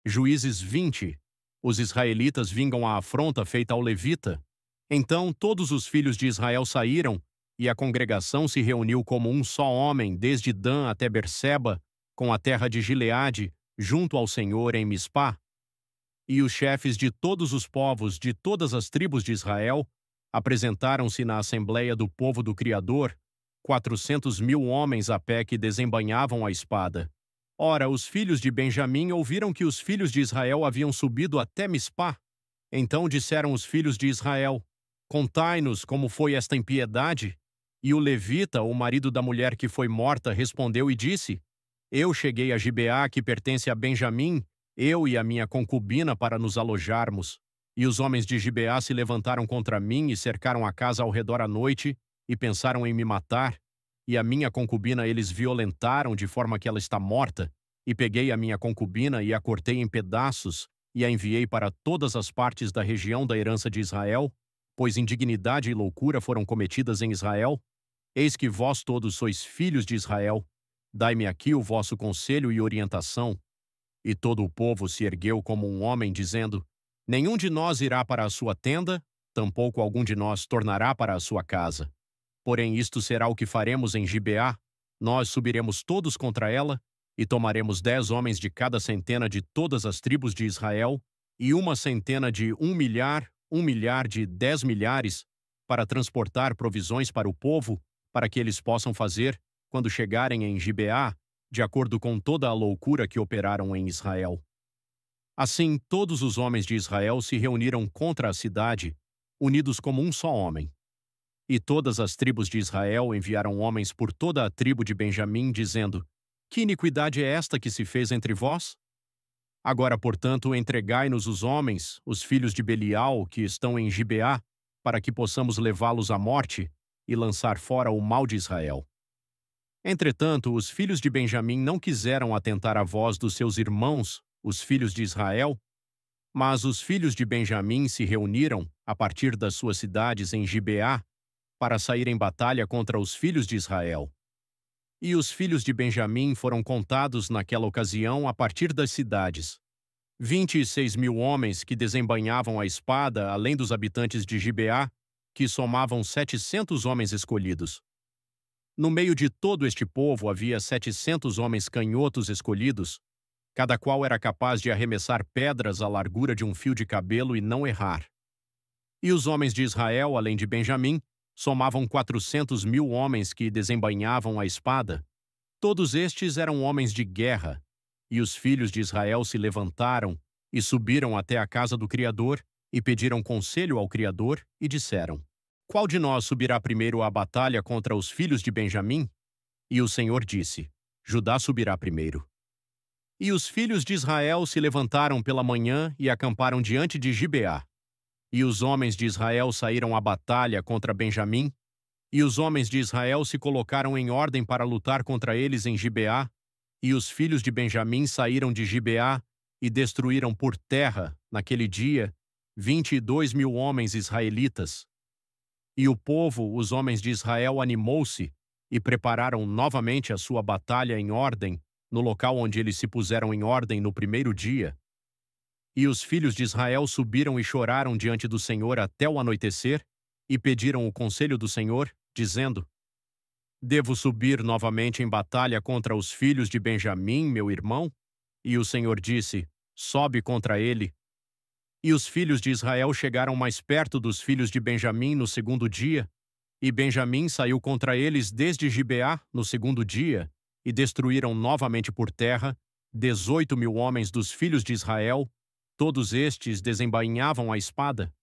Juízes 20. Os israelitas vingam a afronta feita ao levita. Então todos os filhos de Israel saíram, e a congregação se reuniu como um só homem, desde Dan até Berseba, com a terra de Gileade, junto ao Senhor em Mispá. E os chefes de todos os povos de todas as tribos de Israel apresentaram-se na assembleia do povo do Criador, 400.000 homens a pé que desembainhavam a espada. Ora, os filhos de Benjamim ouviram que os filhos de Israel haviam subido até Mispá. Então disseram os filhos de Israel: Contai-nos como foi esta impiedade. E o levita, o marido da mulher que foi morta, respondeu e disse: Eu cheguei a Gibeá, que pertence a Benjamim, eu e a minha concubina, para nos alojarmos. E os homens de Gibeá se levantaram contra mim e cercaram a casa ao redor à noite, e pensaram em me matar. E a minha concubina eles violentaram de forma que ela está morta. E peguei a minha concubina e a cortei em pedaços, e a enviei para todas as partes da região da herança de Israel, pois indignidade e loucura foram cometidas em Israel. Eis que vós todos sois filhos de Israel. Dai-me aqui o vosso conselho e orientação. E todo o povo se ergueu como um homem, dizendo: Nenhum de nós irá para a sua tenda, tampouco algum de nós tornará para a sua casa. Porém isto será o que faremos em Gibeá: nós subiremos todos contra ela, e tomaremos 10 homens de cada centena de todas as tribos de Israel, e uma centena de 1 milhar, 1 milhar de 10 milhares, para transportar provisões para o povo, para que eles possam fazer, quando chegarem em Gibeá, de acordo com toda a loucura que operaram em Israel. Assim, todos os homens de Israel se reuniram contra a cidade, unidos como um só homem. E todas as tribos de Israel enviaram homens por toda a tribo de Benjamim, dizendo: Que iniquidade é esta que se fez entre vós? Agora, portanto, entregai-nos os homens, os filhos de Belial, que estão em Gibeá, para que possamos levá-los à morte e lançar fora o mal de Israel. Entretanto, os filhos de Benjamim não quiseram atentar à voz dos seus irmãos, os filhos de Israel, mas os filhos de Benjamim se reuniram, a partir das suas cidades em Gibeá, para sair em batalha contra os filhos de Israel. E os filhos de Benjamim foram contados naquela ocasião a partir das cidades. 26.000 homens que desembainhavam a espada, além dos habitantes de Gibeá, que somavam 700 homens escolhidos. No meio de todo este povo havia 700 homens canhotos escolhidos, cada qual era capaz de arremessar pedras à largura de um fio de cabelo e não errar. E os homens de Israel, além de Benjamim, somavam 400.000 homens que desembainhavam a espada. Todos estes eram homens de guerra. E os filhos de Israel se levantaram e subiram até a casa do Criador e pediram conselho ao Criador e disseram: Qual de nós subirá primeiro à batalha contra os filhos de Benjamim? E o Senhor disse: Judá subirá primeiro. E os filhos de Israel se levantaram pela manhã e acamparam diante de Gibeá. E os homens de Israel saíram à batalha contra Benjamim, e os homens de Israel se colocaram em ordem para lutar contra eles em Gibeá, e os filhos de Benjamim saíram de Gibeá e destruíram por terra, naquele dia, 22.000 homens israelitas. E o povo, os homens de Israel, animou-se e prepararam novamente a sua batalha em ordem, no local onde eles se puseram em ordem no primeiro dia. E os filhos de Israel subiram e choraram diante do Senhor até o anoitecer, e pediram o conselho do Senhor, dizendo: Devo subir novamente em batalha contra os filhos de Benjamim, meu irmão? E o Senhor disse: Sobe contra ele. E os filhos de Israel chegaram mais perto dos filhos de Benjamim no segundo dia, e Benjamim saiu contra eles desde Gibeá no segundo dia, e destruíram novamente por terra 18.000 homens dos filhos de Israel, todos estes desembainhavam a espada.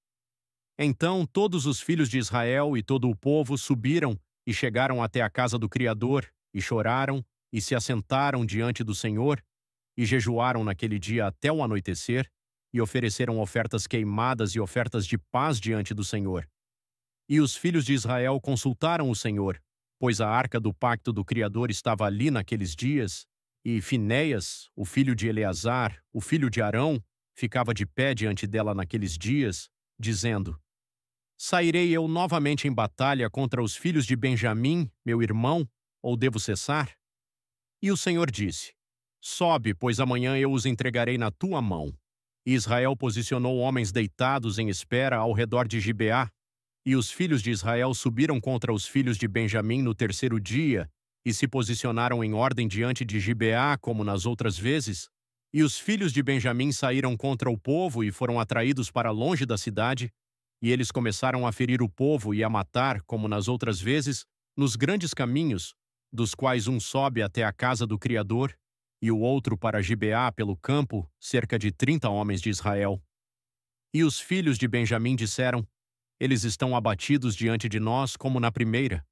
Então todos os filhos de Israel e todo o povo subiram e chegaram até a casa do Criador, e choraram, e se assentaram diante do Senhor, e jejuaram naquele dia até o anoitecer, e ofereceram ofertas queimadas e ofertas de paz diante do Senhor. E os filhos de Israel consultaram o Senhor, pois a arca do pacto do Criador estava ali naqueles dias, e Finéias, o filho de Eleazar, o filho de Arão, ficava de pé diante dela naqueles dias, dizendo: Sairei eu novamente em batalha contra os filhos de Benjamim, meu irmão, ou devo cessar? E o Senhor disse: Sobe, pois amanhã eu os entregarei na tua mão. E Israel posicionou homens deitados em espera ao redor de Gibeá, e os filhos de Israel subiram contra os filhos de Benjamim no terceiro dia, e se posicionaram em ordem diante de Gibeá, como nas outras vezes. E os filhos de Benjamim saíram contra o povo e foram atraídos para longe da cidade, e eles começaram a ferir o povo e a matar, como nas outras vezes, nos grandes caminhos, dos quais um sobe até a casa do Criador, e o outro para Gibeá pelo campo, cerca de 30 homens de Israel. E os filhos de Benjamim disseram: Eles estão abatidos diante de nós como na primeira.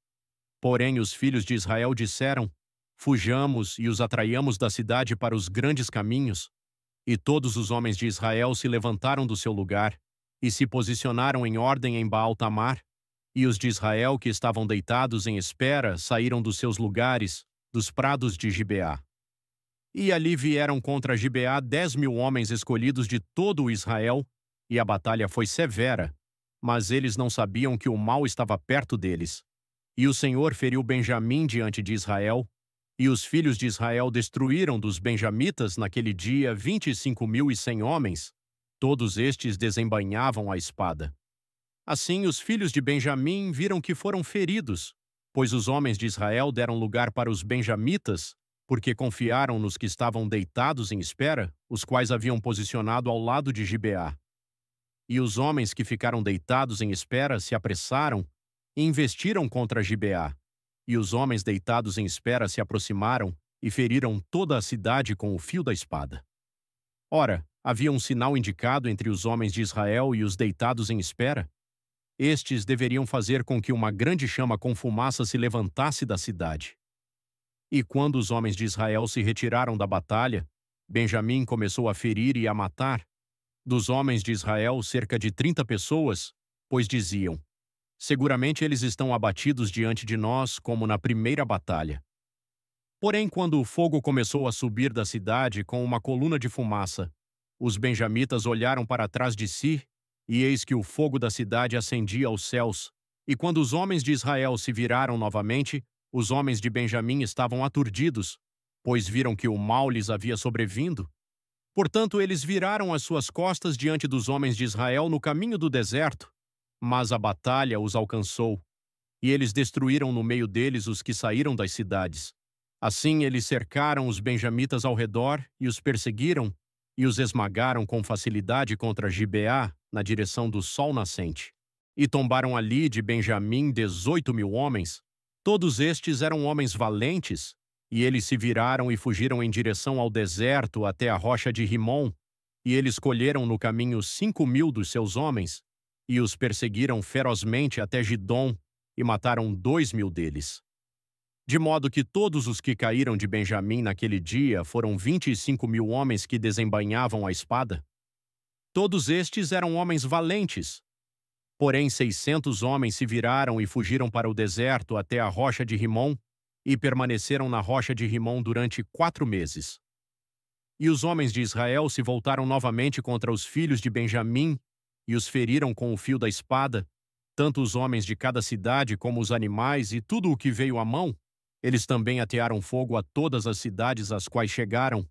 Porém os filhos de Israel disseram: Fujamos e os atraiamos da cidade para os grandes caminhos. E todos os homens de Israel se levantaram do seu lugar, e se posicionaram em ordem em Baal-Tamar, e os de Israel que estavam deitados em espera saíram dos seus lugares, dos prados de Gibeá. E ali vieram contra Gibeá 10.000 homens escolhidos de todo o Israel, e a batalha foi severa, mas eles não sabiam que o mal estava perto deles. E o Senhor feriu Benjamim diante de Israel, e os filhos de Israel destruíram dos benjamitas naquele dia 25.100 homens. Todos estes desembainhavam a espada. Assim os filhos de Benjamim viram que foram feridos, pois os homens de Israel deram lugar para os benjamitas, porque confiaram nos que estavam deitados em espera, os quais haviam posicionado ao lado de Gibeá. E os homens que ficaram deitados em espera se apressaram e investiram contra Gibeá. E os homens deitados em espera se aproximaram e feriram toda a cidade com o fio da espada. Ora, havia um sinal indicado entre os homens de Israel e os deitados em espera. Estes deveriam fazer com que uma grande chama com fumaça se levantasse da cidade. E quando os homens de Israel se retiraram da batalha, Benjamim começou a ferir e a matar. Dos homens de Israel, cerca de 30 pessoas, pois diziam: Seguramente eles estão abatidos diante de nós, como na primeira batalha. Porém, quando o fogo começou a subir da cidade com uma coluna de fumaça, os benjamitas olharam para trás de si, e eis que o fogo da cidade ascendia aos céus. E quando os homens de Israel se viraram novamente, os homens de Benjamim estavam aturdidos, pois viram que o mal lhes havia sobrevindo. Portanto, eles viraram as suas costas diante dos homens de Israel no caminho do deserto, mas a batalha os alcançou, e eles destruíram no meio deles os que saíram das cidades. Assim eles cercaram os benjamitas ao redor e os perseguiram, e os esmagaram com facilidade contra Gibeá, na direção do sol nascente. E tombaram ali de Benjamim 18.000 homens. Todos estes eram homens valentes, e eles se viraram e fugiram em direção ao deserto até a rocha de Rimom, e eles colheram no caminho 5.000 dos seus homens, e os perseguiram ferozmente até Gidom, e mataram 2.000 deles. De modo que todos os que caíram de Benjamim naquele dia foram 25.000 homens que desembainhavam a espada. Todos estes eram homens valentes. Porém 600 homens se viraram e fugiram para o deserto até a rocha de Rimom, e permaneceram na rocha de Rimom durante 4 meses. E os homens de Israel se voltaram novamente contra os filhos de Benjamim, e os feriram com o fio da espada, tanto os homens de cada cidade como os animais e tudo o que veio à mão. Eles também atearam fogo a todas as cidades às quais chegaram,